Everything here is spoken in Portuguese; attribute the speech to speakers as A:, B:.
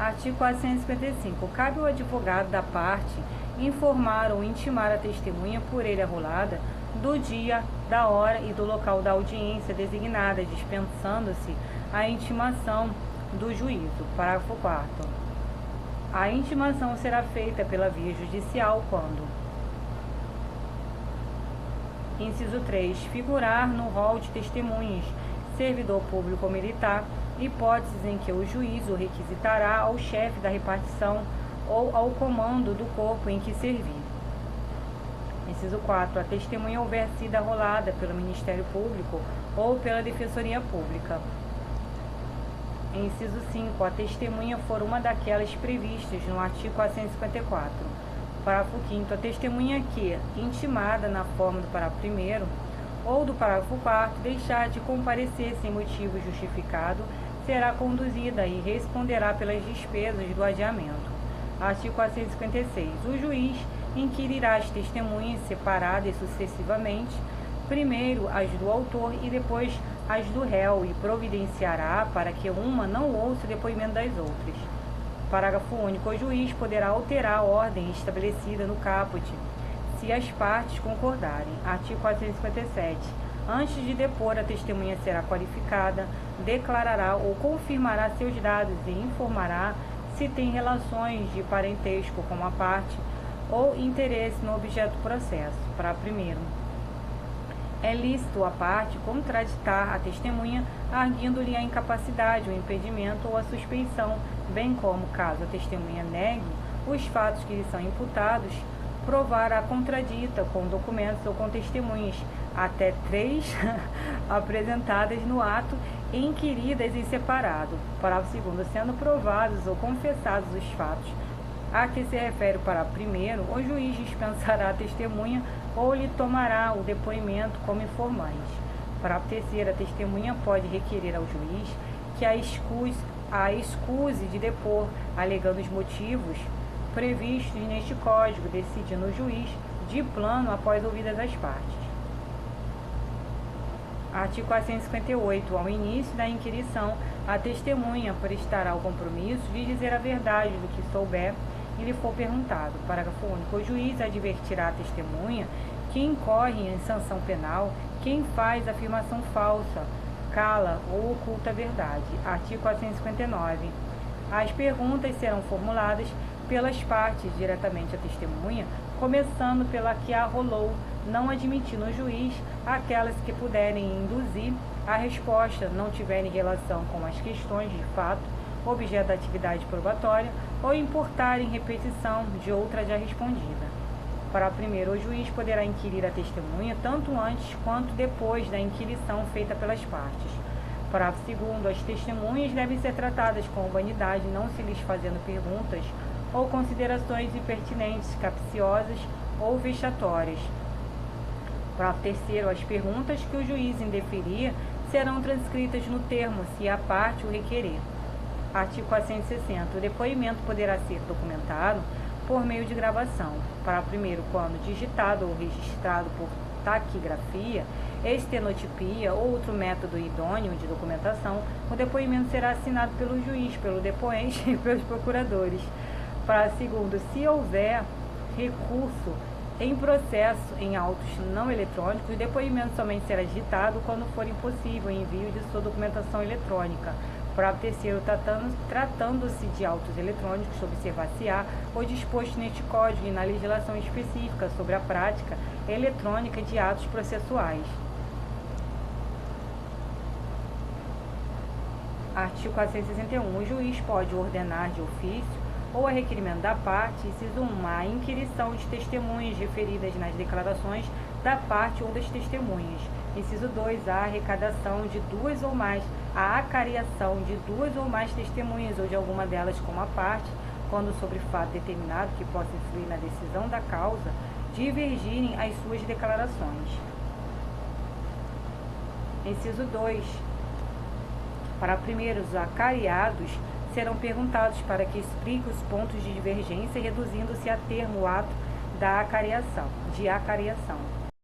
A: Artigo 455. Cabe ao advogado da parte informar ou intimar a testemunha por ele arrolada do dia, da hora e do local da audiência designada, dispensando-se a intimação do juízo. Parágrafo 4º. A intimação será feita pela via judicial quando: inciso 3. Figurar no rol de testemunhas servidor público ou militar, hipóteses em que o juiz o requisitará ao chefe da repartição ou ao comando do corpo em que servir. Inciso 4. A testemunha houver sido arrolada pelo Ministério Público ou pela Defensoria Pública. Inciso 5. A testemunha for uma daquelas previstas no artigo 454. Parágrafo 5º. A testemunha que, intimada na forma do parágrafo 1º ou do parágrafo 4º, deixar de comparecer sem motivo justificado, será conduzida e responderá pelas despesas do adiamento. Artigo 456. O juiz inquirirá as testemunhas separadas sucessivamente, primeiro as do autor e depois as do réu, e providenciará para que uma não ouça o depoimento das outras. Parágrafo único. O juiz poderá alterar a ordem estabelecida no caput, se as partes concordarem. Artigo 457. Antes de depor, a testemunha será qualificada, declarará ou confirmará seus dados e informará se tem relações de parentesco com a parte ou interesse no objeto do processo. Parágrafo 1º. É lícito à parte contraditar a testemunha, arguindo-lhe a incapacidade, o impedimento ou a suspeição, bem como, caso a testemunha negue os fatos que lhe são imputados, provar a contradita com documentos ou com testemunhas, até 3 apresentadas no ato e inquiridas em separado. Parágrafo 2º. Sendo provados ou confessados os fatos a que se refere o parágrafo 1º, o juiz dispensará a testemunha ou lhe tomará o depoimento como informante. Parágrafo 3º. A testemunha pode requerer ao juiz que a excuse de depor, alegando os motivos previstos neste Código, decidindo o juiz de plano após ouvidas as partes. Artigo 458. Ao início da inquirição, a testemunha prestará o compromisso de dizer a verdade do que souber e lhe for perguntado. Parágrafo único. O juiz advertirá a testemunha que incorre em sanção penal quem faz afirmação falsa, cala ou oculta a verdade. Artigo 459. As perguntas serão formuladas pelas partes diretamente à testemunha, começando pela que a arrolou, não admitindo o juiz aquelas que puderem induzir a resposta, não tiverem relação com as questões de fato, objeto da atividade probatória, ou importarem repetição de outra já respondida. Parágrafo 1º. O juiz poderá inquirir a testemunha tanto antes quanto depois da inquirição feita pelas partes. Parágrafo 2º. As testemunhas devem ser tratadas com humanidade, não se lhes fazendo perguntas ou considerações impertinentes, capciosas ou vexatórias. Parágrafo 3º. As perguntas que o juiz indeferir serão transcritas no termo, se a parte o requerer. Artigo 460. O depoimento poderá ser documentado por meio de gravação. Parágrafo 1º. Quando digitado ou registrado por taquigrafia, estenotipia ou outro método idôneo de documentação, o depoimento será assinado pelo juiz, pelo depoente e pelos procuradores. Parágrafo 2º. Se houver recurso em processo em autos não eletrônicos, o depoimento somente será digitado quando for impossível o envio de sua documentação eletrônica. Parágrafo 3º. Tratando-se de autos eletrônicos, observar-se-á o disposto neste Código e na legislação específica sobre a prática eletrônica de atos processuais. Artigo 461. O juiz pode ordenar de ofício ou a requerimento da parte, inciso 1, a inquirição de testemunhas referidas nas declarações da parte ou das testemunhas. Inciso 2, a arrecadação de duas ou mais, a acariação de duas ou mais testemunhas ou de alguma delas como a parte, quando sobre fato determinado que possa influir na decisão da causa, divergirem as suas declarações. Inciso 2, para primeiros os acariados serão perguntados para que explique os pontos de divergência, reduzindo-se a termo o ato da acariação,